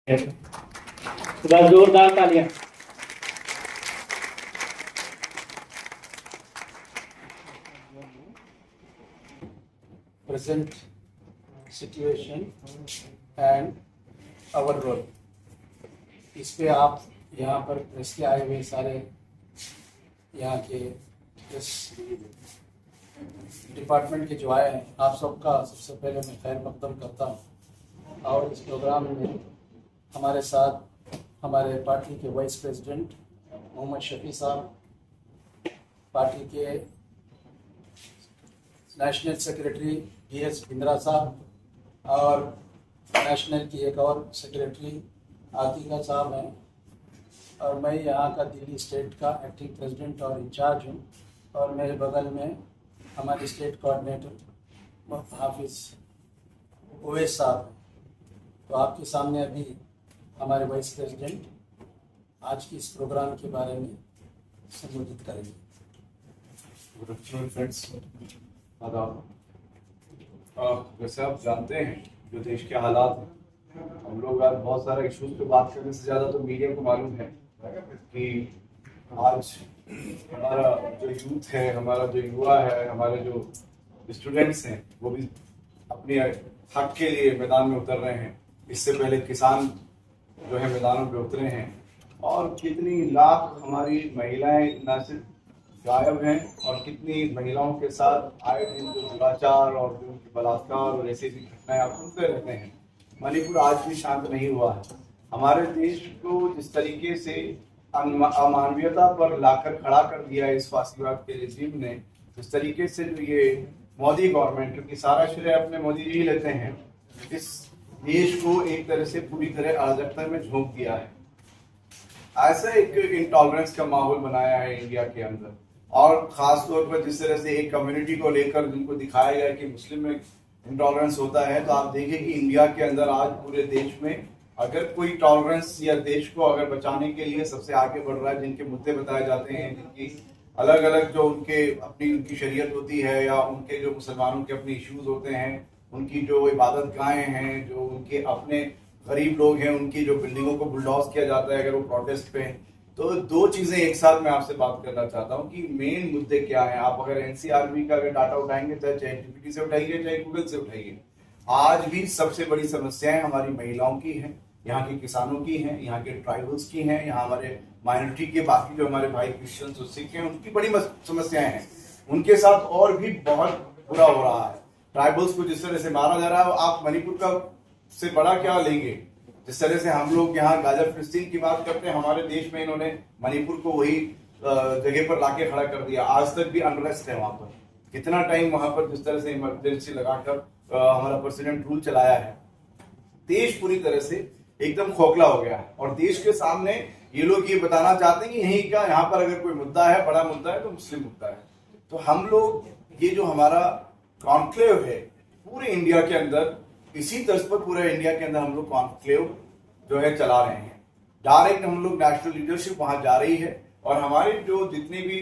बस जोरदार तालियां। present situation and our role। इस पे आप यहाँ पर प्रेस के आए हुए सारे यहाँ के प्रेस डिपार्टमेंट के जो आए हैं, आप सबका सबसे पहले मैं खैर मकदम करता हूँ। और इस प्रोग्राम में हमारे साथ हमारे पार्टी के वाइस प्रेसिडेंट मोहम्मद शफी साहब, पार्टी के नेशनल सेक्रेटरी DS बिंद्रा साहब और नेशनल की एक और सेक्रेटरी आतिका साहब हैं, और मैं यहाँ का दिल्ली स्टेट का एक्टिंग प्रेसिडेंट और इंचार्ज हूँ। और मेरे बगल में हमारे स्टेट कोऑर्डिनेटर हाफिज़ उवैस साहब हैं। तो आपके सामने अभी हमारे वाइस प्रेसिडेंट आज की इस प्रोग्राम के बारे में संबोधित करेंगे। गुड आफ्टरनून फ्रेंड्स, आदाब। वैसे आप जानते हैं जो देश के हालात हैं, हम लोग आज बहुत सारे इश्यूज पे बात करने से ज़्यादा तो मीडिया को मालूम है कि आज हमारा जो यूथ है, हमारा जो युवा है, हमारे जो स्टूडेंट्स हैं, वो भी अपने हक के लिए मैदान में उतर रहे हैं। इससे पहले किसान जो है मैदानों पे उतरे हैं, और कितनी लाख हमारी महिलाएं न सिर्फ गायब हैं, और कितनी महिलाओं के साथ आए दिन जो दुराचार और जो उनके बलात्कार और ऐसी ऐसी घटनाएं आप सुनते रहते हैं। मणिपुर आज भी शांत नहीं हुआ है। हमारे देश को जिस तरीके से अमानवीयता पर लाकर खड़ा कर दिया है इस फासीवाद के रेजिम ने, जिस तरीके से जो ये मोदी गवर्नमेंट, क्योंकि सारा श्रेय अपने मोदी जी लेते हैं, इस देश को एक तरह से पूरी तरह अराजकता में झोंक दिया है। ऐसा एक इंटॉलरेंस का माहौल बनाया है इंडिया के अंदर, और खास तौर पर जिस तरह से एक कम्युनिटी को लेकर जिनको दिखाया गया कि मुस्लिम में इंटॉलरेंस होता है, तो आप देखिए कि इंडिया के अंदर आज पूरे देश में अगर कोई टॉलरेंस या देश को अगर बचाने के लिए सबसे आगे बढ़ रहा है, जिनके मुद्दे बताए जाते हैं, जिनकी अलग अलग जो उनकी शरीयत होती है, या उनके जो मुसलमानों के अपने इश्यूज होते हैं, उनकी जो इबादत गाहें हैं, जो उनके अपने गरीब लोग हैं, उनकी जो बिल्डिंगों को बुलडोज किया जाता है अगर वो प्रोटेस्ट पे हैं। तो दो चीजें एक साथ मैं आपसे बात करना चाहता हूँ कि मेन मुद्दे क्या हैं। आप अगर NCRB का अगर डाटा उठाएंगे, चाहे ChatGPT से उठाइए, चाहे गूगल से उठाइए, आज भी सबसे बड़ी समस्याएं हमारी महिलाओं की हैं, यहाँ के किसानों की हैं, यहाँ के ट्राइबल्स की हैं, यहाँ हमारे माइनॉरिटी के बाकी जो हमारे भाई क्रिश्चियन और सिख हैं, उनकी बड़ी समस्याएं हैं। उनके साथ और भी बहुत बुरा हो रहा है। ट्राइबल्स को जिस तरह से मारा जा रहा है, आप मणिपुर का से बड़ा क्या लेंगे? जिस तरह से हम लोग यहाँ गाजा फिलिस्तीन की बात करते हैं, हमारे देश में इन्होंने मणिपुर को वही जगह पर लाके खड़ा कर दिया। आज तक भी अनरेस्ट है वहां पर। कितना टाइम वहां पर जिस तरह से इमरजेंसी लगाकर हमारा प्रेसिडेंट रूल चलाया है, देश पूरी तरह से एकदम खोखला हो गया है। और देश के सामने ये लोग ये बताना चाहते हैं कि यही का यहाँ पर अगर कोई मुद्दा है, बड़ा मुद्दा है, तो मुस्लिम मुद्दा है। तो हम लोग ये जो हमारा कॉन्क्लेव है पूरे इंडिया के अंदर, इसी तर्ज पर पूरे इंडिया के अंदर हम लोग कॉन्क्लेव जो है चला रहे हैं। डायरेक्ट हम लोग नेशनल लीडरशिप वहां जा रही है, और हमारे जो जितने भी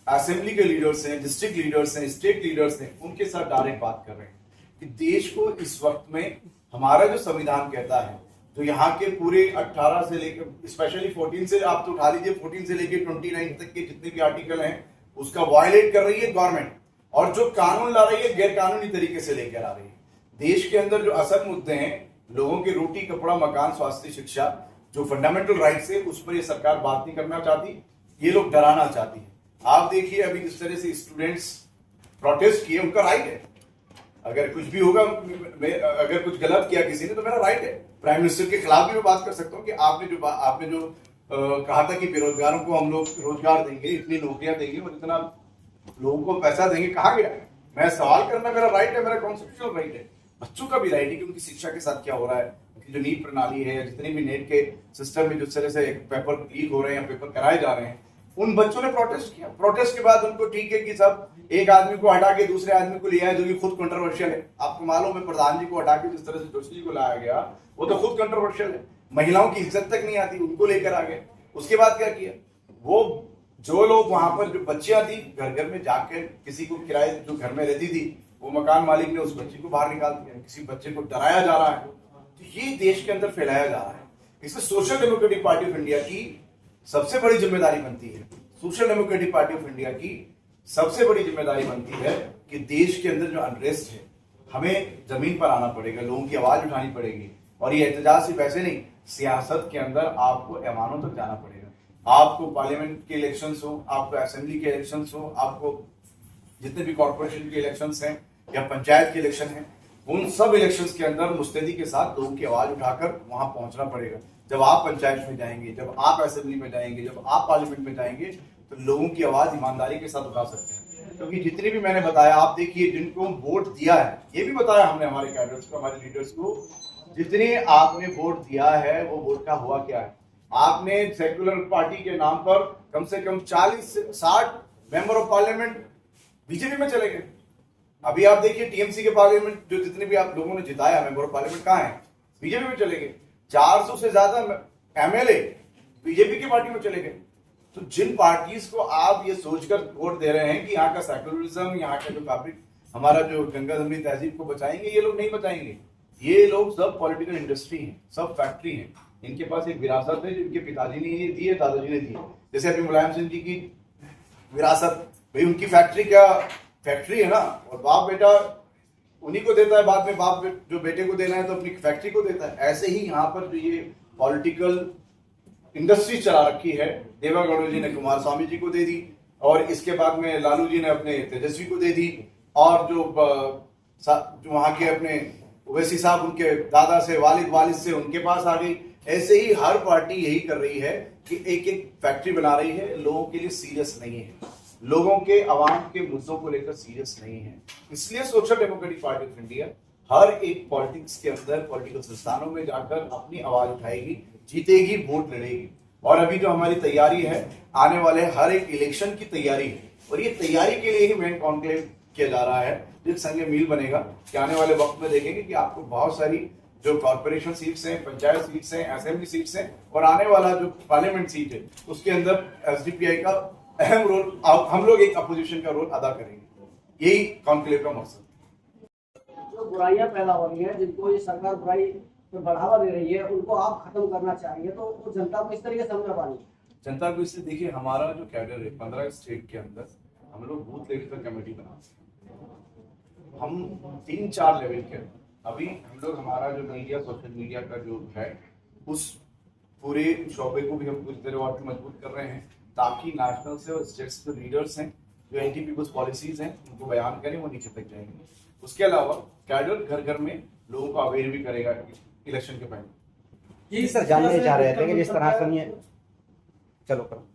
असेंबली के लीडर्स हैं, डिस्ट्रिक्ट लीडर्स हैं, स्टेट लीडर्स हैं, उनके साथ डायरेक्ट बात कर रहे हैं कि देश को इस वक्त में हमारा जो संविधान कहता है, जो यहाँ के पूरे 18 से लेकर स्पेशली 14 से आप तो उठा लीजिए, 14 से लेकर 29 तक के जितने भी आर्टिकल हैं, उसका वायलेट कर रही है गवर्नमेंट, और जो कानून ला रही है गैर कानूनी तरीके से लेकर आ रही है। देश के अंदर जो असल मुद्दे हैं, लोगों की रोटी, कपड़ा, मकान, स्वास्थ्य, शिक्षा, जो फंडामेंटल राइट्स है, उस पर ये सरकार बात नहीं करना चाहती, ये लोग डराना चाहती है। आप देखिए अभी जिस तरह से स्टूडेंट्स प्रोटेस्ट किए, उनका राइट है। अगर कुछ भी होगा, अगर कुछ गलत किया किसी ने, तो मेरा राइट है। प्राइम मिनिस्टर के खिलाफ भी मैं बात कर सकता हूँ कि आपने जो कहा था कि बेरोजगारों को हम लोग रोजगार देंगे, इतनी नौकरियां देंगे और इतना लोगों को पैसा देंगे, कहा गया? मैं सवाल करना मेरा राइट है, मेरा कॉन्स्टिट्यूशनल राइट है। बच्चों का भी राइट है कि उनकी शिक्षा के साथ क्या हो रहा है, उनकी जो नीट प्रणाली है, जितने भी नेट के सिस्टम में जिस तरह से पेपर लीक हो रहे हैं या पेपर कराए जा रहे हैं, उन बच्चों ने प्रोटेस्ट किया। प्रोटेस्ट के बाद उनको ठीक है कि सब एक आदमी को हटा के दूसरे आदमी को लिया है, जो कि खुद कंट्रोवर्शियल है। आपको मालूम है, प्रधान जी को हटा के जिस तरह से जोशी जी को लाया गया, वो तो खुद कंट्रोवर्शियल है। महिलाओं की इज्जत तक नहीं आती, उनको लेकर आ गए। उसके बाद क्या किया? वो जो लोग वहां पर जो बच्चियां थी, घर घर में जाकर किसी को किराए जो घर में रहती थी, वो मकान मालिक ने उस बच्ची को बाहर निकाल दिया। किसी बच्चे को डराया जा रहा है, तो ये देश के अंदर फैलाया जा रहा है। इसमें social democratic party of India की सबसे बड़ी जिम्मेदारी बनती है। Social democratic party of India की सबसे बड़ी जिम्मेदारी बनती है कि देश के अंदर जो अनरेस्ट है, हमें जमीन पर आना पड़ेगा, लोगों की आवाज उठानी पड़ेगी। और ये एहतजाज सिर्फ ऐसे नहीं, सियासत के अंदर आपको ऐवानों तक जाना पड़ेगा। आपको पार्लियामेंट के इलेक्शंस हो, आपको असेंबली के इलेक्शंस हो, आपको जितने भी कॉर्पोरेशन के इलेक्शंस हैं या पंचायत के इलेक्शन हैं, उन सब इलेक्शंस के अंदर मुस्तैदी के साथ लोगों की आवाज उठाकर वहां पहुंचना पड़ेगा। जब आप पंचायत में जाएंगे, जब आप असेंबली में जाएंगे, जब आप पार्लियामेंट में जाएंगे, तो लोगों की आवाज ईमानदारी के साथ उठा सकते हैं। क्योंकि जितनी भी मैंने बताया, आप देखिए जिनको वोट दिया है, ये भी बताया हमने हमारे कैडर्स को, हमारे लीडर्स को, जितने आपने वोट दिया है वो वोट का हुआ क्या है। आपने सेक्युलर पार्टी के नाम पर कम से कम 40 से 60 मेंबर ऑफ पार्लियामेंट बीजेपी में चले गए। अभी आप देखिए टीएमसी के पार्लियामेंट जो जितने भी आप लोगों ने जिताया मेंबर ऑफ पार्लियामेंट कहाँ है, बीजेपी में चले गए। 400 से ज्यादा एमएलए बीजेपी की पार्टी में चले गए। तो जिन पार्टीज को आप ये सोचकर वोट दे रहे हैं कि यहाँ का सेक्युलरिज्म, यहाँ का जो फैब्रिक, हमारा जो गंगा जमनी तहजीब को बचाएंगे, ये लोग नहीं बचाएंगे। ये लोग सब पॉलिटिकल इंडस्ट्री हैं, सब फैक्ट्री हैं। इनके पास एक विरासत है जिनके पिताजी ने ये दी है, दादाजी ने दी है। जैसे अभी मुलायम सिंह जी की विरासत, भाई उनकी फैक्ट्री क्या फैक्ट्री है ना, और बाप बेटा उन्हीं को देता है, बाद में बाप जो बेटे को देना है तो अपनी फैक्ट्री को देता है। ऐसे ही यहाँ पर जो ये पॉलिटिकल इंडस्ट्री चला रखी है, देवेगौड़ा जी ने कुमार स्वामी जी को दे दी, और इसके बाद में लालू जी ने अपने तेजस्वी को दे दी, और जो वहां के अपने ओवैसी साहब उनके दादा से, वालिद से उनके पास आ गई। ऐसे ही हर पार्टी यही कर रही है कि एक एक फैक्ट्री बना रही है, लोगों के लिए सीरियस नहीं है, लोगों के आवाम के मुद्दों को लेकर सीरियस नहीं है। इसलिए social democratic party of India हर एक पॉलिटिक्स के अंदर, पॉलिटिकल संस्थानों में जाकर अपनी आवाज उठाएगी, जीतेगी, वोट लड़ेगी। और अभी जो हमारी तैयारी है, आने वाले हर एक इलेक्शन की तैयारी है, और ये तैयारी के लिए ही मेन कॉन्क्लेव किया जा रहा है, जिस संग मील बनेगा कि आने वाले वक्त में देखेंगे कि आपको बहुत सारी जो कॉर्पोरेशन सीट्स हैं, पंचायत सीट्स हैं, असेंबली सीट्स हैं, और आने वाला जो पार्लियामेंट सीट है उसके अंदर एसडीपीआई का अहम रोल, हम लोग एक अपोजिशन का रोल अदा करेंगे। यही कॉन्क्लेव का मकसद। जो बुराइयां पैदा हो रही हैं, जिनको ये सरकार बुराई को बढ़ावा दे रही है, उनको आप खत्म करना चाहिए, तो वो जनता को इस तरीके से समझा पानी। जनता को इससे देखिए, हमारा जो कैडर है 15 स्टेट के अंदर, हम लोग बूथ लेवल पर कमेटी बनाते हैं। हम 3-4 लेवल के, अभी हम लोग हमारा जो मीडिया, सोशल मीडिया का जो है, उस पूरे शोबे को भी हम पूरी तरह और मजबूत कर रहे हैं, ताकि नेशनल से और स्टेट से जो लीडर्स हैं, जो एंटी पीपल्स पॉलिसीज हैं, उनको बयान करें, वो नीचे तक जाएंगे। उसके अलावा कैडर घर घर में लोगों को अवेयर भी करेगा इलेक्शन के पहले। जी सर, जानने जा रहे थे कि जिस तरह से चलो करो,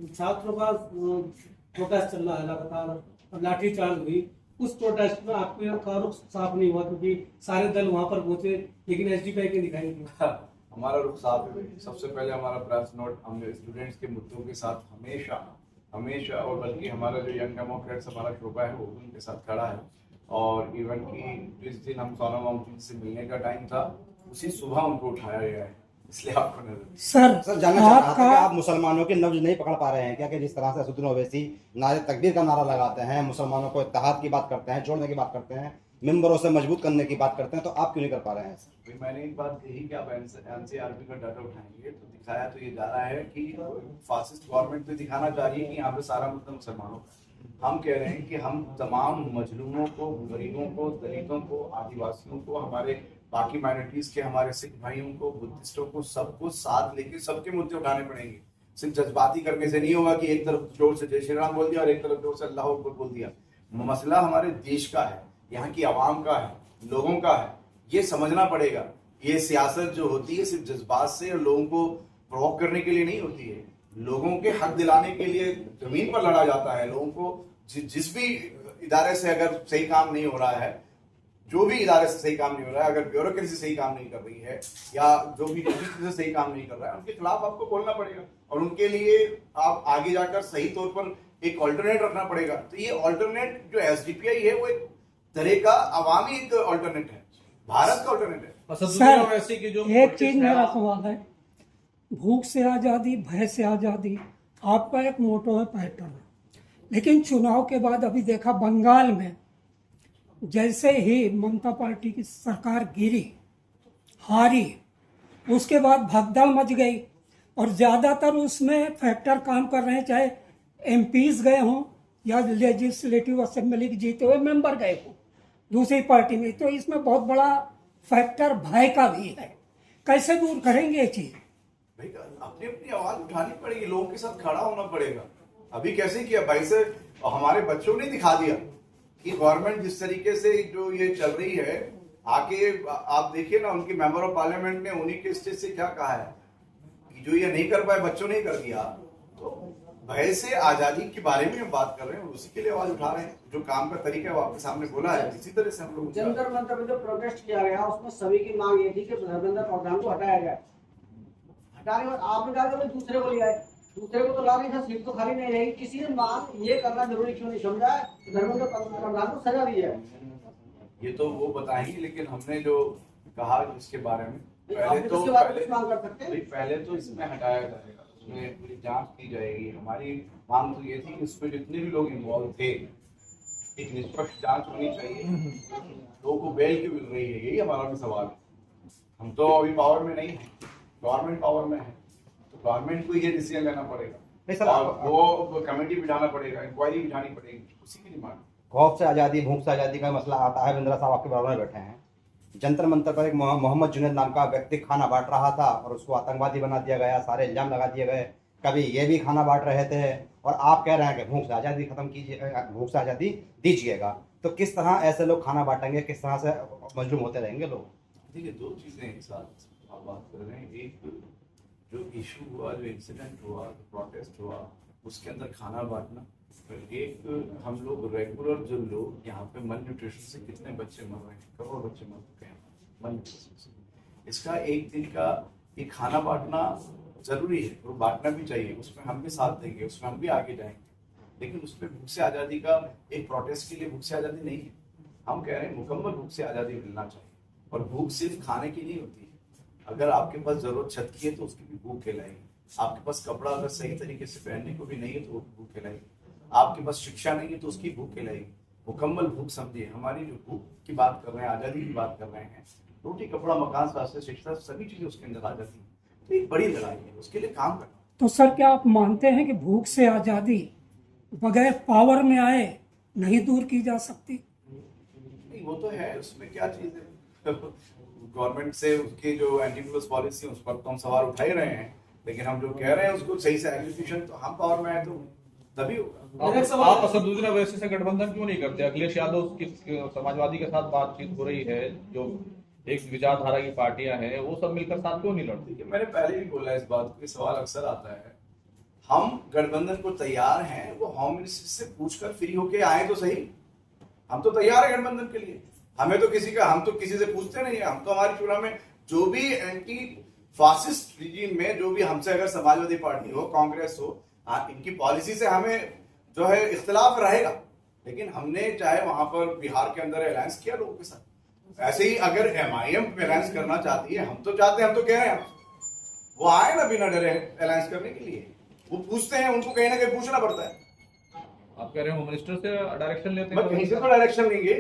छात्रों का प्रोटेस्ट चल रहा है लगातार, और लाठीचार्ज हुई, उस प्रोटेस्ट में आपका रुख साफ नहीं हुआ, क्योंकि सारे दल वहां पर पहुंचे, लेकिन एसडीपीआई के दिखाई नहीं दिया। हमारा रुख साफ है। सबसे पहले हमारा प्रेस नोट, हमने स्टूडेंट्स के मुद्दों के साथ हमेशा और बल्कि हमारा जो यंग डेमोक्रेट्स हमारा शोबा है वो उनके साथ खड़ा है। और इवन की जिस दिन हम सोनम वांगचुक से मिलने का टाइम था, उसी सुबह उनको उठाया गया है, इसलिए आपको नजर। सर जानना चाह रहा था कि आप मुसलमानों के नब्ज नहीं पकड़ पा रहे हैं क्या, कि जिस तरह से असदुद्दीन ओवैसी नारे तकबीर का नारा लगाते हैं, मुसलमानों को इत्तेहाद की बात करते हैं, जोड़ने की बात करते हैं, मेंबरों से मजबूत करने की बात करते हैं, तो आप क्यों नहीं कर पा रहे हैं? सर मैंने एक बात कही कि आप एनसीआरबी का डाटा उठाएंगे तो दिखाया तो ये जा रहा है कि फासिस्ट गवर्नमेंट तो दिखाना चाह रही है कि यहाँ पे सारा मुद्दा मुसलमानों का। हम कह रहे हैं कि हम तमाम मजलूमों को, गरीबों को, दलितों को, आदिवासियों को, हमारे बाकी माइनॉरिटीज के, हमारे सिख भाइयों को, बुद्धिस्टों को, सबको साथ लेके सबके मुद्दे उठाने पड़ेंगे। सिर्फ जज्बाती करने से नहीं होगा कि एक तरफ जोर से जय श्री राम बोल दिया और एक तरफ जोर से अल्लाह अकबर बोल दिया। मसला हमारे देश का है, यहाँ की आवाम का है, लोगों का है, ये समझना पड़ेगा। ये सियासत जो होती है सिर्फ जज्बात से और लोगों को प्रोवोक करने के लिए नहीं होती है, लोगों के हक दिलाने के लिए जमीन पर लड़ा जाता है। लोगों को जिस भी इदारे से अगर सही काम नहीं हो रहा है, जो भी इदारे से सही काम नहीं हो रहा है, अगर ब्यूरोक्रेसी सही काम नहीं कर रही है, या जो भी से सही काम नहीं कर रहा है, उनके खिलाफ आपको बोलना पड़ेगा, और उनके लिए आप आगे जाकर सही तौर पर एक ऑल्टरनेट रखना पड़ेगा। तो ये ऑल्टरनेट जो एसडीपीआई है, वो एक तरह का अवामी एक ऑल्टरनेट है, भारत का ऑल्टरनेट है। सर, एक चीज मेरा सवाल है, भूख से आज़ादी, भय से आज़ादी, आपका एक मोटो है, पैटर्न, लेकिन चुनाव के बाद अभी देखा बंगाल में जैसे ही ममता पार्टी की सरकार गिरी, हारी, उसके बाद भगदड़ मच गई और ज़्यादातर उसमें फैक्टर काम कर रहे हैं, चाहे एमपीज गए हों या लेजिस्लेटिव असेंबली के जीते हुए मेंबर गए हों दूसरी पार्टी में। तो इसमें बहुत बड़ा फैक्टर भय का भी है। कैसे दूर करेंगे ये चीज़? भाई अपनी अपनी आवाज उठानी पड़ेगी, लोगों के साथ खड़ा होना पड़ेगा। अभी कैसे किया भाई से हमारे बच्चों ने दिखा दिया कि गवर्नमेंट जिस तरीके से जो ये चल रही है, आके आप देखिए ना उनके मेंबर ऑफ पार्लियामेंट ने उन्हीं के स्टेज से क्या कहा है कि जो ये नहीं कर पाए बच्चों ने कर दिया। तो भय से आजादी के बारे में हम बात कर रहे हैं, उसी के लिए आवाज उठा रहे हैं। जो काम का तरीका है वो आपके सामने बोला है, इसी तरह से हम लोग जंतर मंतर में जो प्रोटेस्ट किया गया उसमें सभी की मांग ये थी कि धर्मेंद्र प्रधान को हटाया जाए। हटाने के बाद आपने कहा कि दूसरे को ले आए, दूसरे को तो ला नहीं था, सीट तो खाली नहीं रहेगी। किसी ने मांग ये करना जरूरी क्यों नहीं समझा धर्मेंद्र प्रधान को सजा दी है? ये तो वो बताएंगे, लेकिन हमने जो कहा इसके बारे में पहले तो मांग कर सकते हैं। पहले तो इसमें हटाया जाएगा, उसमें पूरी जांच की जाएगी। हमारी मांग तो ये थी कि इसमें जितने भी लोग इन्वॉल्व थे एक निष्पक्ष जांच होनी चाहिए। लोगों को बेल क्यों मिल रही है, यही हमारा भी सवाल है। हम तो अभी पावर में नहीं है, गवर्नमेंट पावर में है, तो गवर्नमेंट को ये डिसीजन लेना पड़ेगा और वो कमेटी बिठाना पड़ेगा, इंक्वायरी बिठानी पड़ेगी, उसी की डिमांड। खौफ से आज़ादी, भूख से आज़ादी का मसला आता है। बिंद्रा साहब आपके बराबर में बैठे हैं। जंतर मंतर पर एक मोहम्मद जुनैद नाम का व्यक्ति खाना बांट रहा था और उसको आतंकवादी बना दिया गया, सारे इल्जाम लगा दिए गए। कभी ये भी खाना बांट रहे थे और आप कह रहे हैं कि भूख से आज़ादी खत्म कीजिए, भूख से आज़ादी दीजिएगा। तो किस तरह ऐसे लोग खाना बांटेंगे, किस तरह से मजलूम होते रहेंगे लोग? देखिए, दो चीजें एक साथ आप बात कर रहे हैं। एक जो इशू हुआ, जो इंसिडेंट हुआ, जो प्रोटेस्ट हुआ, उसके अंदर खाना बांटना। एक हम लोग रेगुलर जो लोग यहाँ पे मल न्यूट्रिशन से कितने बच्चे मर रहे हैं, करोड़ बच्चे मर चुके हैं मल न्यूट्रिशन से। इसका एक दिन का ये खाना बांटना जरूरी है और बांटना भी चाहिए, उसमें हम भी साथ देंगे, उसमें हम भी आगे जाएंगे। लेकिन उसमें भूख से आज़ादी का एक प्रोटेस्ट के लिए भूख से आज़ादी नहीं है। हम कह रहे हैं मुकम्मल भूख से आज़ादी मिलना चाहिए। और भूख सिर्फ खाने की नहीं होती है, अगर आपके पास जरूरत छत की है तो उसकी भी भूख खिलाएगी। आपके पास कपड़ा अगर सही तरीके से पहनने को भी नहीं है तो वो भूख खिलाएगी। आपके पास शिक्षा नहीं है तो उसकी भूख खिलाएगी। मुकम्मल भूख समझिए। हमारी जो भूख की बात कर रहे हैं, आज़ादी की बात कर रहे हैं, रोटी कपड़ा मकान स्वास्थ्य शिक्षा सभी चीजें उसके अंदर आ जाती है। तो एक बड़ी लड़ाई है, उसके लिए काम करना। तो सर क्या आप मानते हैं कि भूख से आज़ादी बगैर पावर में आए नहीं दूर की जा सकती? नहीं, वो तो है, उसमें क्या चीज है। गवर्नमेंट से उसकी जो एंटी पीपल्स पॉलिसी है उस पर तो हम सवाल उठा ही रहे हैं, लेकिन हम जो कह रहे हैं उसको सही से एग्जीक्यूशन तो हम पावर में आए तो तभी होगा। आप असदुद्दीन अवैसी से गठबंधन क्यों नहीं करते? अखिलेश यादव की समाजवादी के साथ बातचीत हो रही है, जो एक विचारधारा की पार्टियां हैं, वो सब मिलकर साथ क्यों नहीं लड़ती? मैंने पहले भी बोला इस बात को, सवाल अक्सर आता है। हम गठबंधन को तैयार हैं, वो होम मिनिस्टर से पूछकर फ्री होके आए तो सही। हम तो तैयार है गठबंधन के लिए। हम तो किसी से पूछते नहीं है। हम तो हमारी चुनाव में जो भी एंटी फासिस्ट रिजीम में जो भी हमसे अगर समाजवादी पार्टी हो, कांग्रेस हो, इनकी पॉलिसी से हमें जो है इख्तिलाफ रहेगा, लेकिन हमने चाहे वहां पर बिहार के अंदर अलायंस किया लोगों के साथ। ऐसे ही अगर MIM अलायंस करना चाहती है, हम तो चाहते हैं, हम तो कह रहे हैं वो आए ना बिना डरे अलायंस करने के लिए। वो पूछते हैं, उनको कहीं ना कहीं पूछना पड़ता है। आप कह रहे हैं होम मिनिस्टर से डायरेक्शन लेते हैं? कहीं से तो डायरेक्शन लेंगे,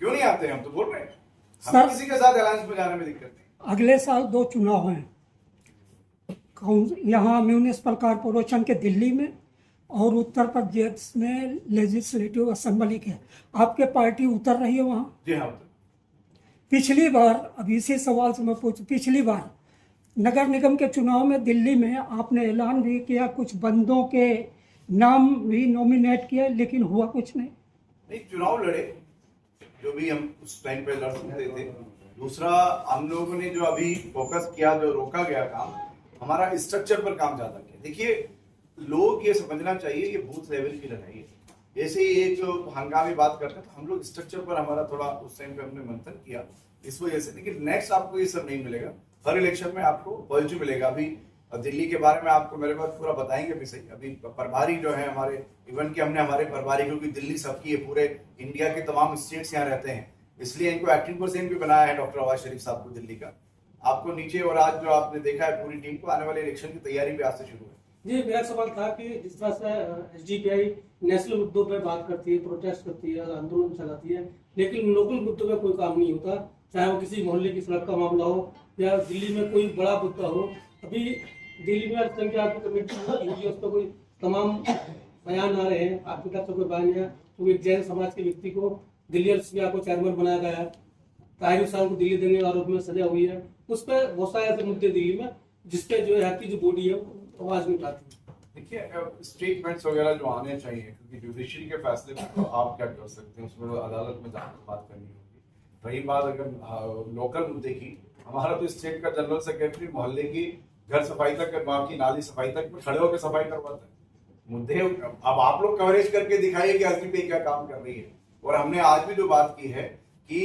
क्यों नहीं आते हैं? हम तो बोल रहे हैं हम किसी के साथ अलायंस में जाने में दिक्कत नहीं। अगले साल 2 चुनाव हैं, यहाँ म्यूनिसिपल कॉर्पोरेशन के दिल्ली में और उत्तर प्रदेश में लेजिस्लेटिव असेंबली के। आपके पार्टी उतर रही है वहाँ? जी हाँ। पिछली बार, अब इसी सवाल से मैं पूछूं, पिछली बार नगर निगम के चुनाव में दिल्ली में आपने ऐलान भी किया, कुछ बंदों के नाम भी नॉमिनेट किए, लेकिन हुआ कुछ नहीं। चुनाव लड़े जो भी हम उस टाइम पे लड़ सकते थे। दूसरा, हम लोगों ने जो अभी फोकस किया, जो रोका गया काम, हमारा स्ट्रक्चर पर काम ज्यादा किया। देखिए, लोग ये समझना चाहिए ये बूथ लेवल की लड़ाई है। जैसे ही एक हंगामी बात करते हैं तो हम लोग स्ट्रक्चर पर हमारा थोड़ा उस टाइम पे हमने मंथन किया इस वजह से। लेकिन नेक्स्ट आपको ये सब नहीं मिलेगा, हर इलेक्शन में आपको पॉजिटिव मिलेगा। अभी दिल्ली के बारे में आपको मेरे पास पूरा बताएंगे भी सही। अभी प्रभारी जो है हमारे, इवन कि हमने हमारे प्रभारी, क्योंकि दिल्ली सबकी है, पूरे इंडिया के तमाम स्टेट्स यहाँ रहते हैं, इसलिए इनको एक्टिंग पर्सन भी बनाया है डॉक्टर आवाज शरीफ साहब को दिल्ली का। आपको नीचे और आज जो आपने देखा है पूरी टीम को, आने वाले इलेक्शन की तैयारी भी आज से शुरू है। जी, मेरा सवाल था कि जिस तरह से SDPI नेशनल मुद्दों पर बात करती है, प्रोटेस्ट करती है, आंदोलन चलाती है, लेकिन लोकल मुद्दों में कोई काम नहीं होता। चाहे वो किसी मोहल्ले की सड़क का मामला हो या दिल्ली में कोई बड़ा मुद्दा हो। अभी दिल्ली में अल्पसंख्यक कमेटी हुई है, उस पर कोई तमाम बयान आ रहे हैं, आपकी तरफ से कोई बयान है? तो एक जैन समाज के व्यक्ति को दिल्ली अल्पसंख्यक को चेयरमैन बनाया गया है, ताहिर हुसैन को दिल्ली देने के आरोप में सजा हुई है। उस पर बहुत सारे ऐसे मुद्दे दिल्ली में जिसपे जो है की जो बॉडी है वो आवाज नहीं उठाती। देखिए स्टेटमेंट्स वगैरह जो आने चाहिए, क्योंकि जुडिशरी के फैसले पर तो आप क्या कर सकते हैं, उसमें अदालत में जाकर बात करनी होगी। रही बात अगर लोकल मुद्दे की, हमारा तो स्टेट का जनरल सेक्रेटरी मोहल्ले की घर सफाई तक, बाकी नाली सफाई तक में खड़े होकर सफाई करवाता है। मुद्दे अब आप लोग कवरेज करके दिखाइए कि एसडीपी क्या काम कर रही है। और हमने आज भी जो बात की है कि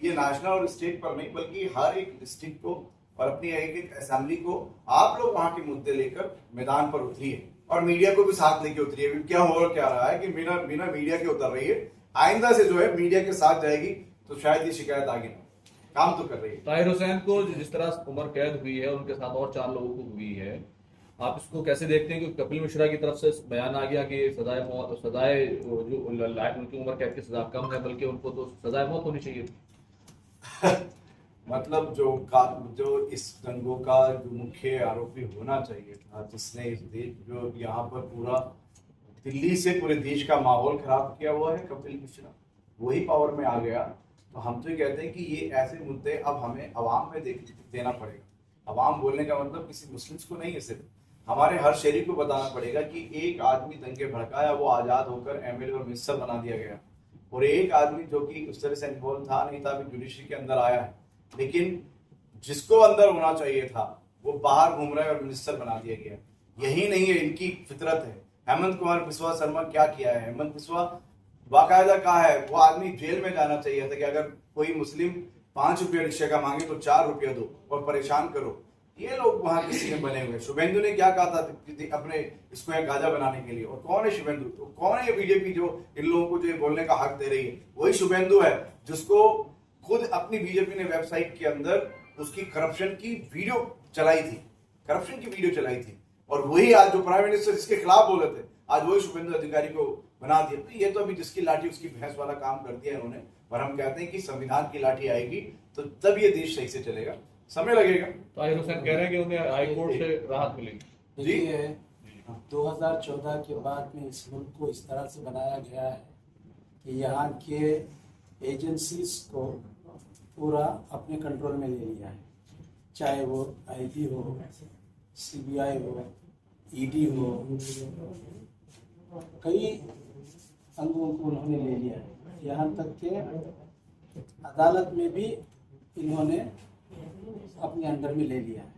ये नेशनल और स्टेट पर नहीं बल्कि हर एक डिस्ट्रिक्ट को और अपनी एक एक असेंबली को आप लोग वहां के मुद्दे लेकर मैदान पर उतरिए और मीडिया को भी साथ लेके उतरिए। क्या हो क्या रहा है कि बिना मीडिया के उतर रही है, आइंदा से जो है मीडिया के साथ जाएगी तो शायद ये शिकायत आगे ना, काम तो कर रही है। ताहिर हुसैन को जिस तरह उम्र कैद हुई है, उनके साथ और 4 लोगों को हुई है, आप इसको कैसे देखते हैं? कि कपिल मिश्रा की तरफ से बयान आ गया कि सजाए जो उनकी उम्र कैद की सजा कम है, बल्कि उनको तो सजाए मौत होनी चाहिए। मतलब जो इस दंगों का जो मुख्य आरोपी होना चाहिए था, जिसने इस देश जो यहाँ पर पूरा दिल्ली से पूरे देश का माहौल खराब किया हुआ है, कपिल मिश्रा, वही पावर में आ गया। तो हम तो ये कहते हैं कि ये ऐसे मुद्दे अब हमें अवाम में देना पड़ेगा। अवाम बोलने का मतलब किसी मुस्लिम्स को नहीं है, सिर्फ हमारे हर शहरी को बताना पड़ेगा कि एक आदमी दंगे भड़काया, वो आज़ाद होकर एमएलए और मिनिस्टर बना दिया गया, और एक आदमी जो कि उस तरह से इन्वॉल्व था नहीं था, अभी जुडिशरी के अंदर आया है, लेकिन जिसको अंदर होना चाहिए था वो बाहर घूम रहा है और मिनिस्टर बना दिया गया। यही नहीं है इनकी फितरत है। हेमंत कुमार बिस्वा शर्मा क्या किया है? हेमंत बिस्वा बाकायदा कहा है वो आदमी जेल में जाना चाहिए था कि अगर कोई मुस्लिम 5 रुपये रिक्शे का मांगे तो 4 रुपये दो और परेशान करो। ये लोग वहां किसी ने बने हुए। शुभेंदु ने क्या कहा था अपने इसको एक गाजा बनाने के लिए, और कौन है शुभेंदु? तो कौन है ये बीजेपी जो इन लोगों को जो बोलने का हक दे रही है? वही शुभेंदु है जिसको खुद अपनी बीजेपी ने वेबसाइट के अंदर उसकी करप्शन की वीडियो चलाई थी, और वही आज जो प्राइम मिनिस्टर जिसके खिलाफ बोले थे, आज वही शुभेंदु अधिकारी को बना दिया। तो ये तो अभी जिसकी लाठी उसकी भैंस वाला काम कर दिया इन्होंने। और हम कहते हैं कि संविधान की लाठी आएगी तो तब ये देश सही से चलेगा, समय लगेगा। ताहिर हुसैन कह रहे हैं कि उन्हें हाई कोर्ट से राहत मिलेगी। देखिए 2014 के बाद में इस मुल्क को इस तरह से बनाया गया है कि यहाँ के एजेंसीज को पूरा अपने कंट्रोल में ले लिया है, चाहे वो आईटी हो, सीबीआई हो, ईडी हो, कई अंगों को उन्होंने ले लिया है। यहाँ तक कि अदालत में भी इन्होंने अपने अंडर में ले लिया है।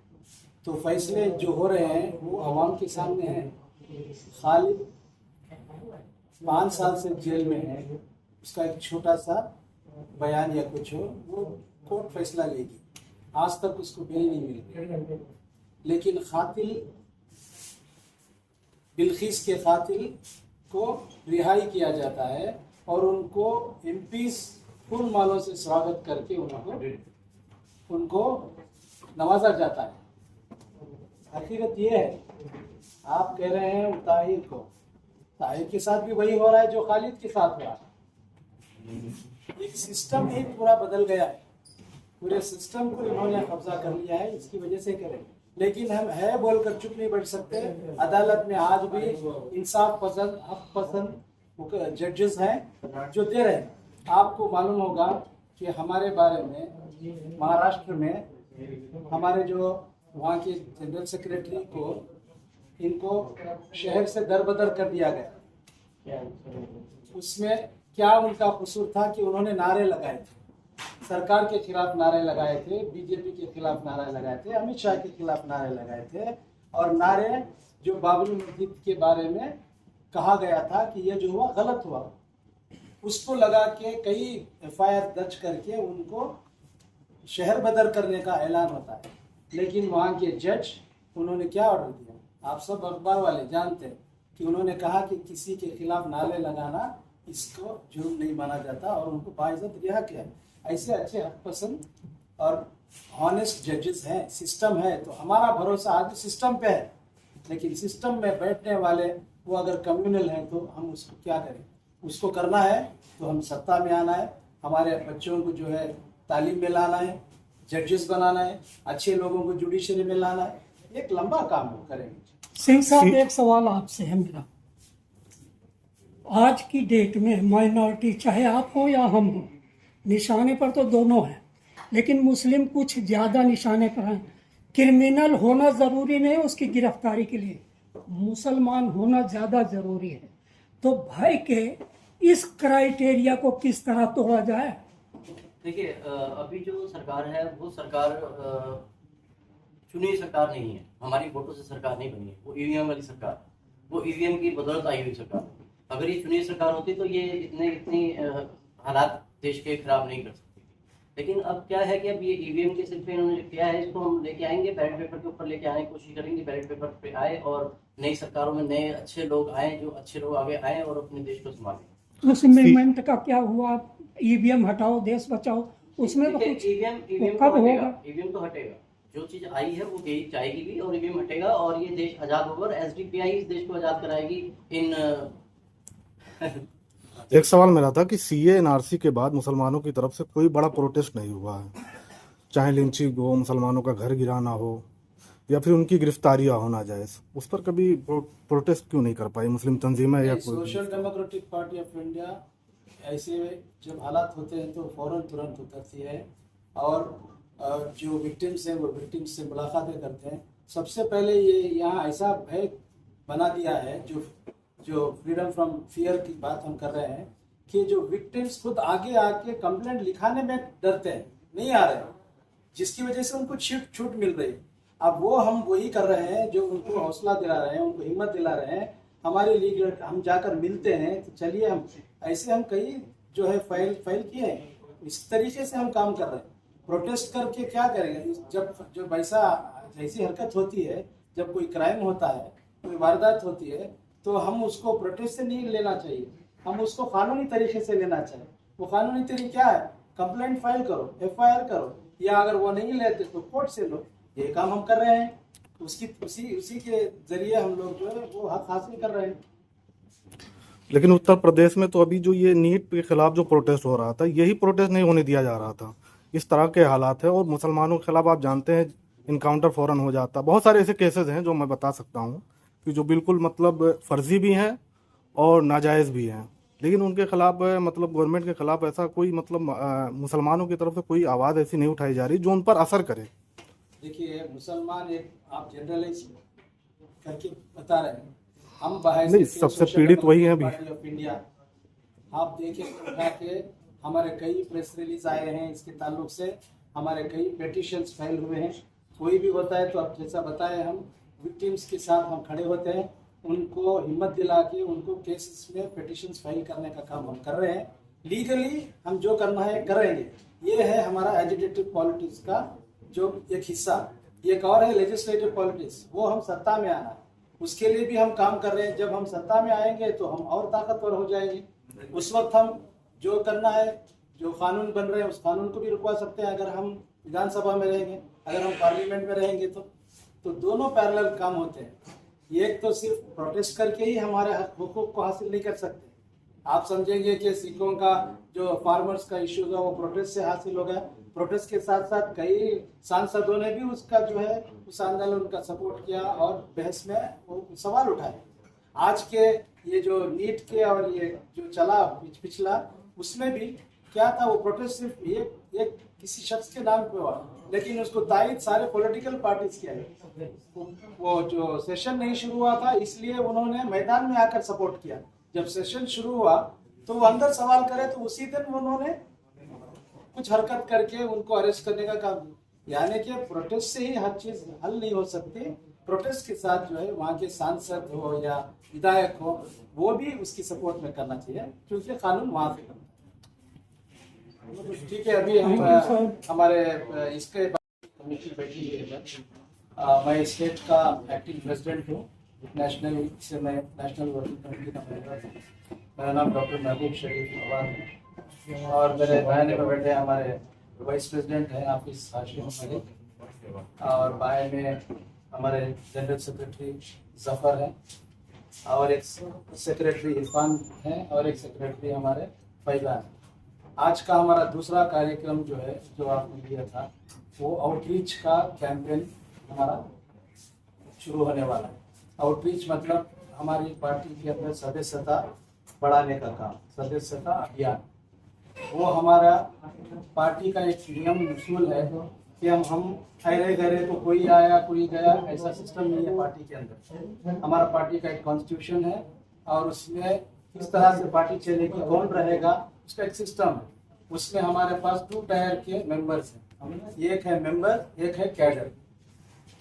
तो फैसले जो हो रहे हैं वो आवाम के सामने हैं। खालिद 5 साल से जेल में है, उसका एक छोटा सा बयान या कुछ हो वो कोर्ट फैसला लेगी। आज तक उसको बेल नहीं मिली, लेकिन कातिल बिल्किस के कातिल को रिहाई किया जाता है और उनको एमपीस फूल मालों से स्वागत करके उनको नवाजा जाता है। हकीकत ये है, आप कह रहे हैं ताहिर के साथ भी वही हो रहा है जो खालिद के साथ हो रहा है। एक सिस्टम एक पूरा बदल गया है, पूरे सिस्टम को इन्होंने कब्जा कर लिया है। इसकी वजह से करें, लेकिन हम है बोलकर चुप नहीं बैठ सकते। अदालत में आज भी इंसाफ पसंद, हक पसंद जजेस हैं जो दे रहे हैं। आपको मालूम होगा कि हमारे बारे में महाराष्ट्र में हमारे जो वहाँ के जनरल सेक्रेटरी को इनको शहर से दरबदर कर दिया गया। उसमें क्या उनका कसूर था कि उन्होंने नारे लगाए थे, सरकार के खिलाफ नारे लगाए थे, बीजेपी के खिलाफ नारे लगाए थे, अमित शाह के खिलाफ नारे लगाए थे, और नारे जो बाबरी मस्जिद के बारे में कहा गया था कि ये जो हुआ गलत हुआ, उसको लगा के कई एफआईआर दर्ज करके उनको शहर बदर करने का ऐलान होता है। लेकिन वहाँ के जज उन्होंने क्या ऑर्डर दिया, आप सब अखबार वाले जानते हैं कि उन्होंने कहा कि किसी के खिलाफ नारे लगाना इसको जुर्म नहीं माना जाता और उनको बाइज्जत रिहा किया। ऐसे अच्छे हक पसंद और ऑनेस्ट जजेस हैं, सिस्टम है। तो हमारा भरोसा आज सिस्टम पे है, लेकिन सिस्टम में बैठने वाले वो अगर कम्युनल हैं तो हम उसको क्या करें? उसको करना है तो हम सत्ता में आना है, हमारे बच्चों को जो है तालीम में लाना है, जजेस बनाना है, अच्छे लोगों को जुडिशरी में लाना है, एक लंबा काम वो करेंगे। सिंह साहब, एक सवाल आपसे है मेरा। आज की डेट में माइनॉरिटी, चाहे आप हो या हम हो, निशाने पर तो दोनों हैं, लेकिन मुस्लिम कुछ ज़्यादा निशाने पर हैं। क्रिमिनल होना ज़रूरी नहीं उसकी गिरफ्तारी के लिए, मुसलमान होना ज़्यादा ज़रूरी है। तो भाई के इस क्राइटेरिया को किस तरह तोड़ा जाए? देखिए, अभी जो सरकार है वो सरकार चुनी सरकार नहीं है, हमारी वोटों से सरकार नहीं बनी है, वो ईवीएम वाली सरकार, वो ईवीएम की बदौलत आई हुई सरकार। अगर ये चुनी सरकार होती तो ये इतनी हालात देश के खराब नहीं कर सकती। लेकिन अब क्या है कि अब ये ईवीएम के सिलसिले में इन्होंने जो किया है, इसको हम लेके आएंगे, बैलेट पेपर के ऊपर लेके आने की कोशिश करेंगे। बैलेट पेपर पे आए और नई सरकारों में नए अच्छे लोग आए, जो अच्छे लोग आगे आए और अपने देश को संभालें। उस मूवमेंट का क्या हुआ? ईवीएम हटाओ देश बचाओ, उसमें तो कुछ ईवीएम कब तो होगा? हटेगा, ईवीएम तो हटेगा। जो चीज आई है वो यही जाएगी भी, और ईवीएम हटेगा और ये देश आजाद होगा, और एसडीपीआई इस देश को आजाद कराएगी। एक सवाल मेरा था कि सीए एनआरसी के बाद मुसलमानों की तरफ से कोई बड़ा प्रोटेस्ट नहीं हुआ है, चाहे लिंचिंग हो, मुसलमानों का घर गिराना हो, या फिर उनकी गिरफ्तारियां होना जाए, उस पर कभी प्रोटेस्ट क्यों नहीं कर पाई मुस्लिम तंजीमें या कोई? Social democratic party of India ऐसे जब हालात होते हैं तो फौरन तुरंत उतरती है, और जो विक्टिम्स हैं वो विक्टिम्स से मुलाकातें करते हैं। सबसे पहले ये यहाँ ऐसा भय बना दिया है, जो फ्रीडम फ्रॉम फियर की बात हम कर रहे हैं, कि जो विक्टिम्स खुद आगे आके कंप्लेंट लिखाने में डरते हैं, नहीं आ रहे, जिसकी वजह से उनको छूट मिल रही। अब वो हम वही कर रहे हैं, जो उनको हौसला दिला रहे हैं, उनको हिम्मत दिला रहे हैं। हमारे लीडर हम जाकर मिलते हैं, तो चलिए हम कई जो है फाइल किए हैं, इस तरीके से हम काम कर रहे हैं। प्रोटेस्ट करके क्या करेंगे? जब ऐसी हरकत होती है, जब कोई क्राइम होता है, कोई वारदात होती है, तो हम उसको प्रोटेस्ट से नहीं लेना चाहिए, हम उसको कानूनी तरीके से लेना चाहिए। वो कानूनी तरीका क्या है? कंप्लेंट फाइल करो, एफआईआर करो, या अगर वो नहीं लेते तो कोर्ट से लो। ये काम हम कर रहे हैं, उसी के जरिए हम लोग जो है वो हक हासिल कर रहे हैं। लेकिन उत्तर प्रदेश में तो अभी जो ये नीट के खिलाफ जो प्रोटेस्ट हो रहा था, यही प्रोटेस्ट नहीं होने दिया जा रहा था। इस तरह के हालात है, और मुसलमानों के खिलाफ आप जानते हैं इनकाउंटर फौरन हो जाता। बहुत सारे ऐसे केसेस हैं जो मैं बता सकता हूँ कि जो बिल्कुल मतलब फर्जी भी हैं और नाजायज़ भी हैं, लेकिन उनके खिलाफ मतलब गवर्नमेंट के खिलाफ ऐसा कोई मतलब मुसलमानों की तरफ से कोई आवाज़ ऐसी नहीं उठाई जा रही जो उन पर असर करे। देखिए, मुसलमान एक आप जनरलाइज करके बता रहे हैं, हम बाहर नहीं, सबसे पीड़ित वही है अभी। ऑफ इंडिया आप देखिए, उठा के हमारे कई प्रेस रिलीज आए हैं इसके ताल्लुक से, हमारे कई पेटिशंस फाइल हुए हैं। कोई भी होता है तो आप जैसा बताएं, हम विक्टिम्स के साथ हम खड़े होते हैं, उनको हिम्मत दिला के उनको केसेस में पेटिशंस फाइल करने का काम हम कर रहे हैं। लीगली हम जो करना है करेंगे। ये है हमारा एजुकेटिव पॉलिटिक्स का जो एक हिस्सा। एक और है लेजिस्लेटिव पॉलिटिक्स, वो हम सत्ता में आना है, उसके लिए भी हम काम कर रहे हैं। जब हम सत्ता में आएंगे तो हम और ताकतवर हो जाएंगे। उस वक्त हम जो करना है, जो कानून बन रहे हैं उस कानून को भी रुकवा सकते हैं, अगर हम विधानसभा में रहेंगे, अगर हम पार्लियामेंट में रहेंगे तो दोनों पैरेलल काम होते हैं। एक तो सिर्फ प्रोटेस्ट करके ही हमारे हुकूक को हासिल नहीं कर सकते। आप समझेंगे कि सिखों का जो फार्मर्स का इश्यू था वो प्रोटेस्ट से हासिल हो गया। प्रोटेस्ट के साथ साथ कई सांसदों ने भी उसका जो है उस आंदोलन का सपोर्ट किया और बहस में वो सवाल उठाए। आज के ये जो नीट के और ये जो चला पिछला, उसमें भी क्या था, वो प्रोटेस्ट सिर्फ एक किसी शख्स के नाम पे हुआ, लेकिन उसको तायद सारे पॉलिटिकल पार्टीज किया है। वो जो सेशन नहीं शुरू हुआ था इसलिए उन्होंने मैदान में आकर सपोर्ट किया। जब सेशन शुरू हुआ तो वो अंदर सवाल करे तो उसी दिन उन्होंने कुछ हरकत करके उनको अरेस्ट करने का काम किया। यानी कि प्रोटेस्ट से ही हर चीज हल नहीं हो सकती। प्रोटेस्ट के साथ जो है वहाँ के सांसद हो या विधायक हो, वो भी उसकी सपोर्ट में करना चाहिए, क्योंकि कानून वहाँ से बनता है। ठीक है, अभी हम हमारे इसके कमेटी बैठी है। मैं स्टेट का एक्टिंग प्रेसिडेंट हूँ, नेशनल से मैं नेशनल वर्किंग कमेटी का मेंबर हूँ। मेरा नाम डॉक्टर महबूब शरीफ अवान है, और मेरे बयान में बैठे हमारे वाइस प्रेसिडेंट हैं हाफिज हाशिम मलिक, और बाएं में हमारे जनरल सेक्रेटरी जफर हैं, और एक सेक्रेटरी इरफान हैं, और एक सेक्रेटरी हमारे फैजान हैं। आज का हमारा दूसरा कार्यक्रम जो है, जो आपने लिया था, वो आउटरीच का कैंपेन हमारा शुरू होने वाला है। आउटरीच मतलब हमारी पार्टी के अंदर सदस्यता बढ़ाने का काम, सदस्यता अभियान। वो हमारा पार्टी का एक नियम उसूल है कि हम ठहरे गए तो कोई आया कोई गया, ऐसा सिस्टम नहीं है पार्टी के अंदर। हमारा पार्टी का एक कॉन्स्टिट्यूशन है और उसमें किस तरह से पार्टी चलेगी, कौन रहेगा, उसका एक सिस्टम है। उसमें हमारे पास 2 टायर के मेंबर्स हैं, एक है मेंबर, एक है कैडर।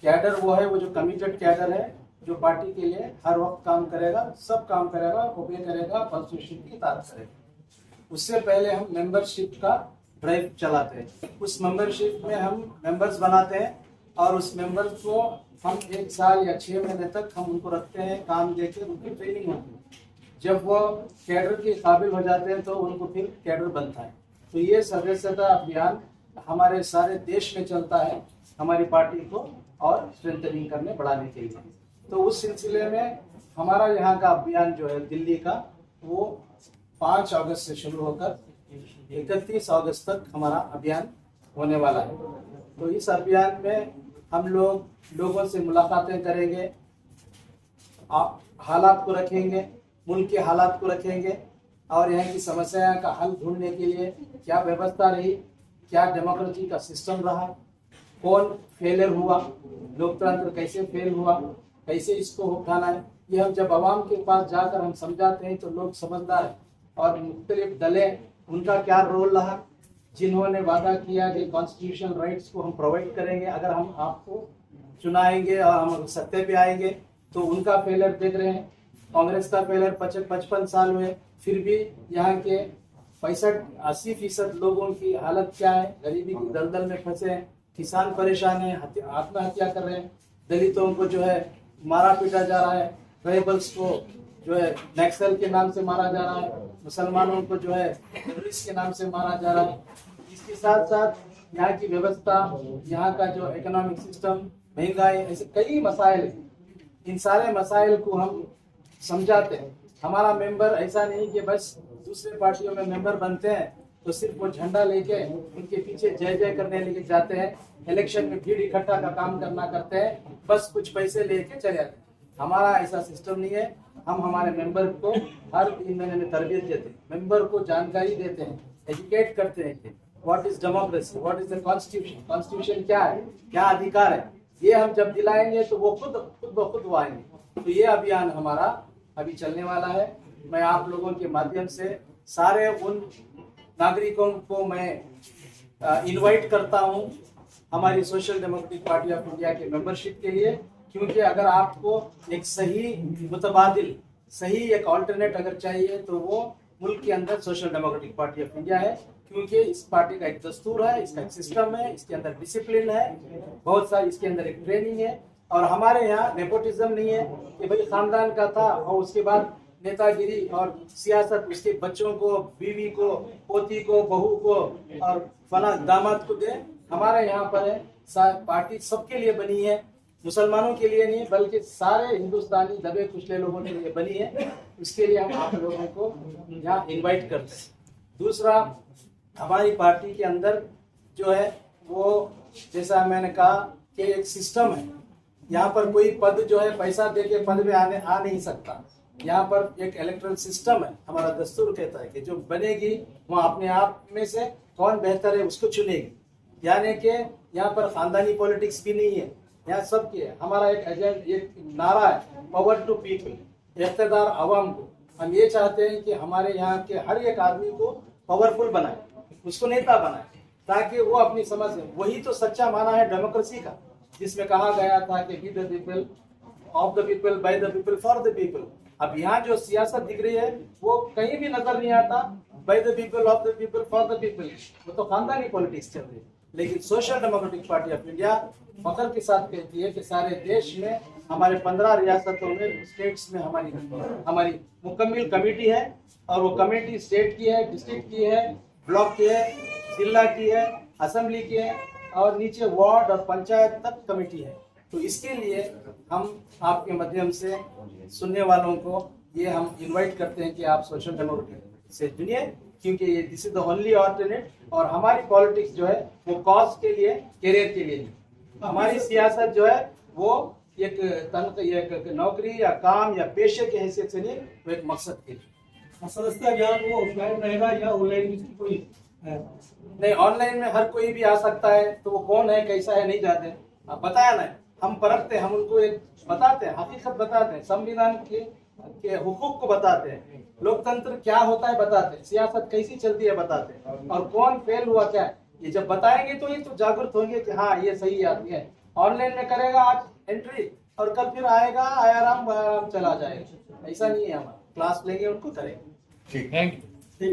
कैडर वो है, वो जो कमिटेड कैडर है, जो पार्टी के लिए हर वक्त काम करेगा, सब काम करेगा, ओबे करेगा, कॉन्स्टिट्यूशन की इताअत करेगा। उससे पहले हम मेंबरशिप का ड्राइव चलाते हैं। उस मेंबरशिप में हम मेंबर्स बनाते हैं और उस मेंबर्स को हम 1 साल या 6 महीने तक हम उनको रखते हैं, काम देके उनकी ट्रेनिंग होती है। जब वो कैडर के काबिल हो जाते हैं तो उनको फिर कैडर बनता है। तो ये सदस्यता अभियान हमारे सारे देश में चलता है, हमारी पार्टी को और स्ट्रेंथनिंग करने, बढ़ाने के लिए। तो उस सिलसिले में हमारा यहाँ का अभियान जो है दिल्ली का, वो 5 अगस्त से शुरू होकर 31 अगस्त तक हमारा अभियान होने वाला है। तो इस अभियान में हम लोगों से मुलाकातें करेंगे, हालात को रखेंगे, मुल्क के हालात को रखेंगे और यहाँ की समस्याओं का हल ढूंढने के लिए क्या व्यवस्था रही, क्या डेमोक्रेसी का सिस्टम रहा, कौन फेलियर हुआ, लोकतंत्र कैसे फेल हुआ, कैसे इसको उठाना है। ये हम जब आवाम के पास जाकर हम समझाते हैं तो लोग समझदार हैं। और मुख्तलिफ दलें, उनका क्या रोल रहा, जिन्होंने वादा किया कि कॉन्स्टिट्यूशनल राइट्स को हम प्रोवाइड करेंगे अगर हम आपको चुनाएंगे और हम सत्ते पे आएंगे, तो उनका फेलियर देख रहे हैं। कांग्रेस का फेलियर 55 साल हुए, फिर भी यहाँ के 65-80% लोगों की हालत क्या है, गरीबी की दलदल में फंसे हैं, किसान परेशान हैं, आत्महत्या कर रहे हैं, दलितों को जो है मारा पीटा जा रहा है, ट्राइबल्स को जो है नक्सल के नाम से मारा जा रहा है, मुसलमानों को जो है टेररिस्ट के नाम से मारा जा रहा है। इसके साथ साथ यहाँ की व्यवस्था, यहाँ का जो इकोनॉमिक सिस्टम, महंगाई, ऐसे कई मसाइल हैं। इन सारे मसाइल को हम समझाते हैं। हमारा मेंबर ऐसा नहीं कि बस दूसरे पार्टियों में मेंबर बनते हैं तो सिर्फ वो झंडा लेके उनके पीछे जय जय करने लेके जाते हैं, इलेक्शन में भीड़ इकट्ठा का काम करना करते हैं, बस कुछ पैसे लेके चले जाते हैं। हमारा ऐसा सिस्टम नहीं है। हम हमारे मेंबर को हर 3 महीने में तरबियत देते हैं, मेंबर को जानकारी देते हैं, एजुकेट करते हैं कि what is democracy, what is the constitution, constitution क्या है, क्या अधिकार है। ये हम जब दिलाएंगे तो वो खुद ब खुद वो आएंगे। तो ये अभियान हमारा अभी चलने वाला है। मैं आप लोगों के माध्यम से सारे उन नागरिकों को मैं इनवाइट करता हूं हमारी social democratic party of India के मेंबरशिप के लिए, क्योंकि अगर आपको एक सही मुतबादिल, सही एक ऑल्टरनेट अगर चाहिए तो वो मुल्क के अंदर social democratic party of India है। क्योंकि इस पार्टी का एक दस्तूर है, इसका एक सिस्टम है, इसके अंदर डिसिप्लिन है, बहुत सारी इसके अंदर एक ट्रेनिंग है। और हमारे यहाँ नेपोटिज्म नहीं है कि भाई खानदान का था और उसके बाद नेतागिरी और सियासत उसके बच्चों को, बीवी को, पोती को, बहू को और फला दामाद को दे। हमारे यहाँ पर है पार्टी सबके लिए बनी है, मुसलमानों के लिए नहीं बल्कि सारे हिंदुस्तानी दबे कुचले लोगों के लिए बनी है। उसके लिए हम आप लोगों को यहाँ इनवाइट करते हैं। दूसरा, हमारी पार्टी के अंदर जो है वो, जैसा मैंने कहा कि एक सिस्टम है। यहाँ पर कोई पद जो है पैसा दे के पद में आ नहीं सकता। यहाँ पर एक इलेक्टोरल सिस्टम है। हमारा दस्तूर कहता है कि जो बनेगी वो अपने आप में से कौन बेहतर है उसको चुनेगी। यानी कि यहाँ पर खानदानी पॉलिटिक्स भी नहीं है, यहाँ सबकी है। हमारा एक एजेंट, एक नारा है, पावर टू पीपल, इख्तियार आवाम को। हम ये चाहते हैं कि हमारे यहाँ के हर एक आदमी को पावरफुल बनाए, उसको नेता बनाए, ताकि वो अपनी समझ, वही तो सच्चा माना है डेमोक्रेसी का, जिसमें कहा गया था कि be the people, of the people, bye the people, for the people. अब यहाँ जो सियासत दिख रही है वो कहीं भी नजर नहीं आता, by the people, of the people, for the people. वो तो खानदानी पॉलिटिक्स चल रही है। लेकिन social democratic party of India फख्र के साथ कहती है कि सारे देश में, हमारे 15 रियासतों में, स्टेट्स में हमारी मुकम्मल कमेटी है। और वो कमेटी स्टेट की है, डिस्ट्रिक्ट की है, ब्लॉक की है, जिला की है, असेंबली की है और नीचे वार्ड और पंचायत तक कमेटी है। तो इसके लिए हम आपके माध्यम से सुनने वालों को ये हम इनवाइट करते हैं कि आप सोशल डेमोक्रेसी से जुड़िए क्योंकि ये this is the only alternate. और हमारी पॉलिटिक्स जो है वो कॉज के लिए, करियर के लिए नहीं। हमारी सियासत जो है वो एक नौकरी या काम या पेशे के हैसियत से नहीं, वो एक मकसद के लिए। सदस्यता ज्ञान वो ऑफलाइन रहेगा या ऑनलाइन भी कोई है? नहीं, ऑनलाइन में हर कोई भी आ सकता है, तो वो कौन है कैसा है नहीं जानते। आप बताया ना, हम परखते हैं, हम उनको एक बताते हैं, हकीकत बताते हैं, संविधान के हुकूक को बताते हैं, लोकतंत्र क्या होता है बताते हैं, सियासत कैसी चलती है बताते हैं, और कौन फेल हुआ क्या है ये जब बताएंगे तो ये तो जागरूक होंगे कि हाँ ये सही आदमी है। ऑनलाइन में करेगा आज एंट्री और कल फिर आएगा आराम चला जाएगा, ऐसा नहीं है। हमारा क्लास लेंगे उनको करेंगे। Thank you.